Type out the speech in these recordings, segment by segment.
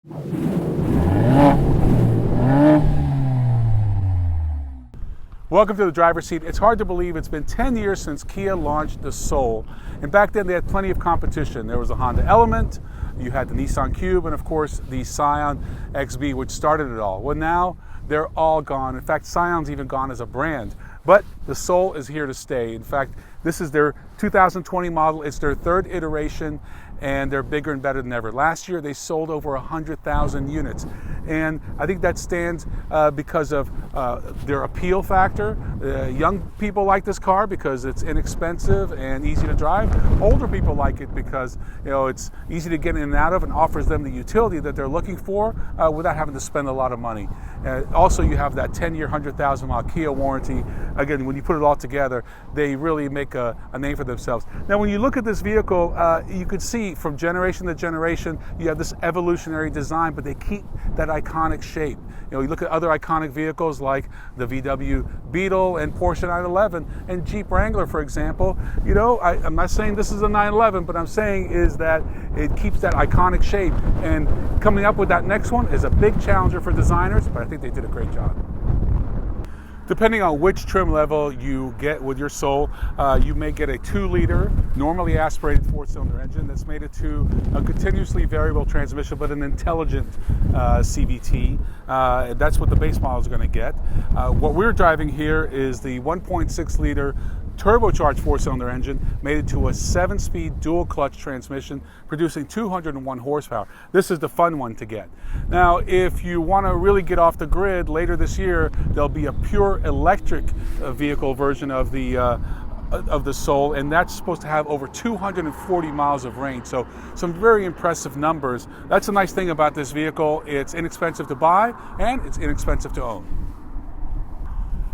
Welcome to the driver's seat. It's hard to believe it's been 10 years since Kia launched the Soul. And back then they had plenty of competition. There was a Honda Element, you had the Nissan Cube, and of course the Scion XB, which started it all. Well, now they're all gone. In fact, Scion's even gone as a brand. But the Soul is here to stay. In fact, this is their 2020 model. It's their third iteration, and they're bigger and better than ever. Last year, they sold over 100,000 units. And I think that stands because of their appeal factor. Young people like this car because it's inexpensive and easy to drive. Older people like it because it's easy to get in and out of and offers them the utility that they're looking for without having to spend a lot of money. Also, you have that 10-year, 100,000 mile Kia warranty. Again, when you put it all together, they really make a name for themselves. Now, when you look at this vehicle, you could see from generation to generation, you have this evolutionary design, but they keep that iconic shape. You look at other iconic vehicles like the VW Beetle and Porsche 911 and Jeep Wrangler, for example. I'm not saying this is a 911, but I'm saying is that it keeps that iconic shape. And coming up with that next one is a big challenger for designers, but I think they did a great job. Depending on which trim level you get with your Soul, you may get a 2-liter, normally aspirated 4-cylinder engine that's mated to a continuously variable transmission, but an intelligent CVT. That's what the base model is going to get. What we're driving here is the 1.6-liter turbocharged 4-cylinder engine mated to a 7-speed dual clutch transmission producing 201 horsepower. This is the fun one to get. Now, if you want to really get off the grid later this year, there'll be a pure electric vehicle version of the Soul, and that's supposed to have over 240 miles of range. So some very impressive numbers. That's a nice thing about this vehicle. It's inexpensive to buy and it's inexpensive to own.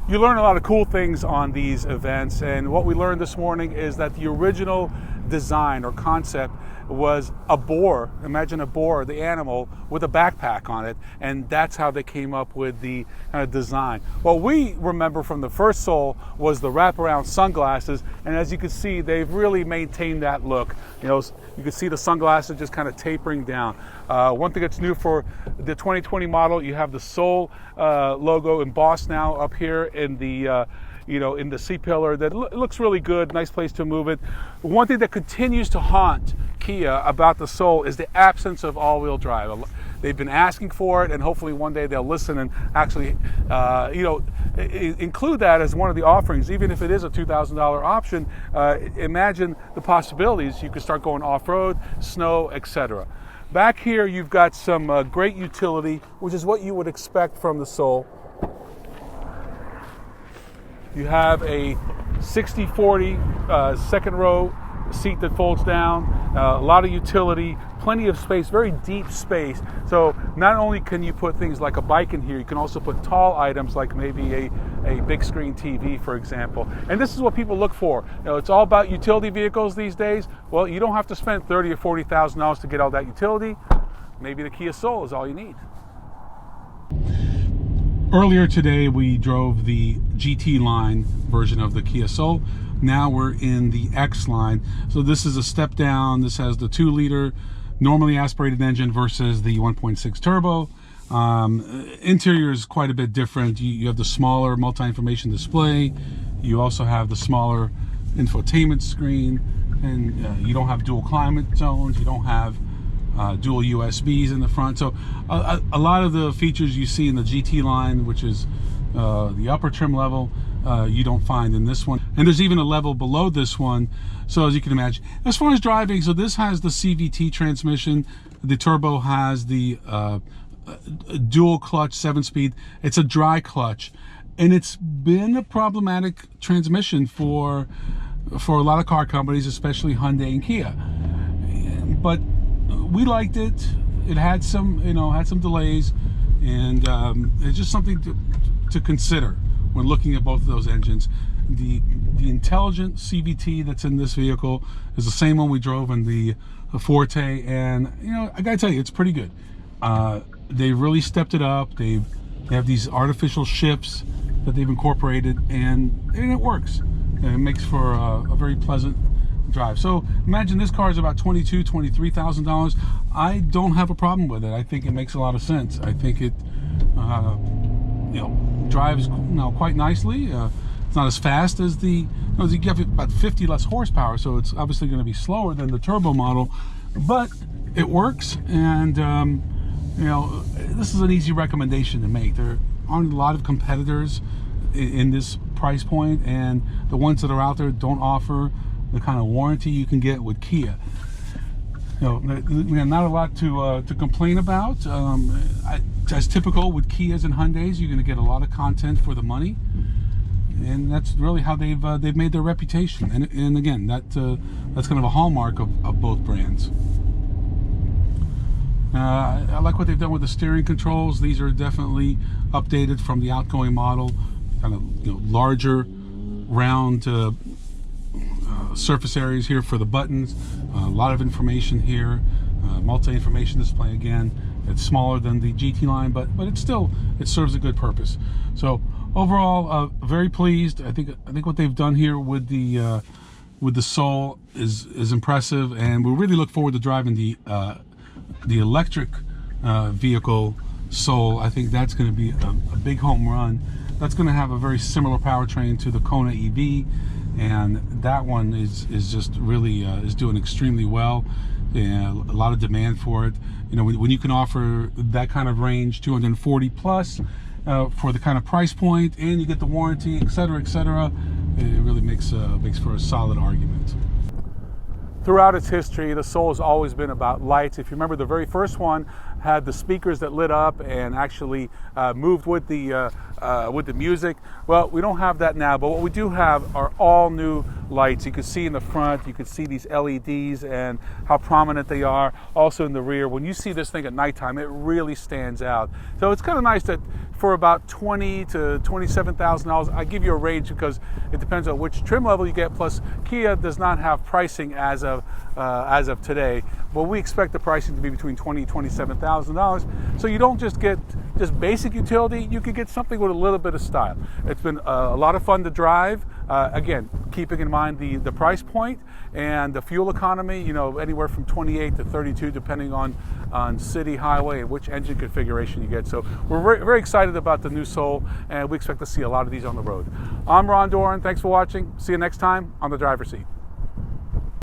You learn a lot of cool things on these events, and what we learned this morning is that the original design or concept was a boar. Imagine a boar, the animal, with a backpack on it, and that's how they came up with the design. What we remember from the first Soul was the wraparound sunglasses, and as you can see, they've really maintained that look. You can see the sunglasses just kind of tapering down. One thing that's new for the 2020 model, you have the Soul logo embossed now up here in the in the C-pillar. That looks really good, nice place to move it. One thing that continues to haunt Kia about the Soul is the absence of all-wheel drive. They've been asking for it, and hopefully one day they'll listen and actually include that as one of the offerings. Even if it is a $2,000 option, imagine the possibilities. You could start going off-road, snow, etc. Back here you've got some great utility, which is what you would expect from the Soul. You have a 60/40 second row seat that folds down, a lot of utility, plenty of space, very deep space. So not only can you put things like a bike in here, you can also put tall items like maybe a big screen TV, for example. And this is what people look for. It's all about utility vehicles these days. Well, you don't have to spend $30,000 or $40,000 to get all that utility. Maybe the Kia Soul is all you need. Earlier today, we drove the GT line version of the Kia Soul. Now we're in the X line. So this is a step down. This has the 2-liter normally aspirated engine versus the 1.6 turbo. Interior is quite a bit different. You have the smaller multi-information display. You also have the smaller infotainment screen, and you don't have dual climate zones. You don't have dual USBs in the front. So a lot of the features you see in the GT line, which is the upper trim level, you don't find in this one. And there's even a level below this one. So as you can imagine, as far as driving, so this has the CVT transmission. The turbo has the dual clutch 7-speed. It's a dry clutch, and it's been a problematic transmission for a lot of car companies, especially Hyundai and Kia. But we liked it. It had some, had some delays, and it's just something to consider when looking at both of those engines. The intelligent CVT that's in this vehicle is the same one we drove in the Forte, and I gotta tell you, it's pretty good. They really stepped it up. They have these artificial shifts that they've incorporated, and it works. And it makes for a very pleasant drive. So imagine this car is about $22,000, $23,000. I don't have a problem with it. I think it makes a lot of sense. I think it drives quite nicely. It's not as fast as you get about 50 less horsepower, so it's obviously going to be slower than the turbo model, but it works. And this is an easy recommendation to make. There aren't a lot of competitors in this price point, and the ones that are out there don't offer the kind of warranty you can get with Kia. Not a lot to complain about. As typical with Kias and Hyundais, you're going to get a lot of content for the money, and that's really how they've made their reputation. And again, that's kind of a hallmark of both brands. I like what they've done with the steering controls. These are definitely updated from the outgoing model. Kind of larger, round surface areas here for the buttons. A lot of information here. Multi-information display again. It's smaller than the GT line, but it serves a good purpose. So overall, very pleased. I think what they've done here with the Soul is impressive, and we really look forward to driving the electric vehicle Soul. I think that's going to be a big home run. That's going to have a very similar powertrain to the Kona EV, and that one is just really is doing extremely well. And a lot of demand for it. When you can offer that kind of range, 240 plus, for the kind of price point, and you get the warranty, etc., it really makes for a solid argument. Throughout its history, the Soul has always been about lights. If you remember, the very first one had the speakers that lit up and actually moved with the music. Well, we don't have that now, but what we do have are all new lights. You can see in the front, you can see these LEDs and how prominent they are. Also in the rear, when you see this thing at nighttime, it really stands out. So it's kind of nice that for about $20,000 to $27,000, I give you a range because it depends on which trim level you get. Plus, Kia does not have pricing as of today. Well, we expect the pricing to be between $20,000 and $27,000. So you don't just get just basic utility, you can get something with a little bit of style. It's been a lot of fun to drive. Again, keeping in mind the price point and the fuel economy, anywhere from 28 to 32, depending on city, highway, and which engine configuration you get. So we're very, very excited about the new Soul, and we expect to see a lot of these on the road. I'm Ron Doran. Thanks for watching. See you next time on The Driver's Seat.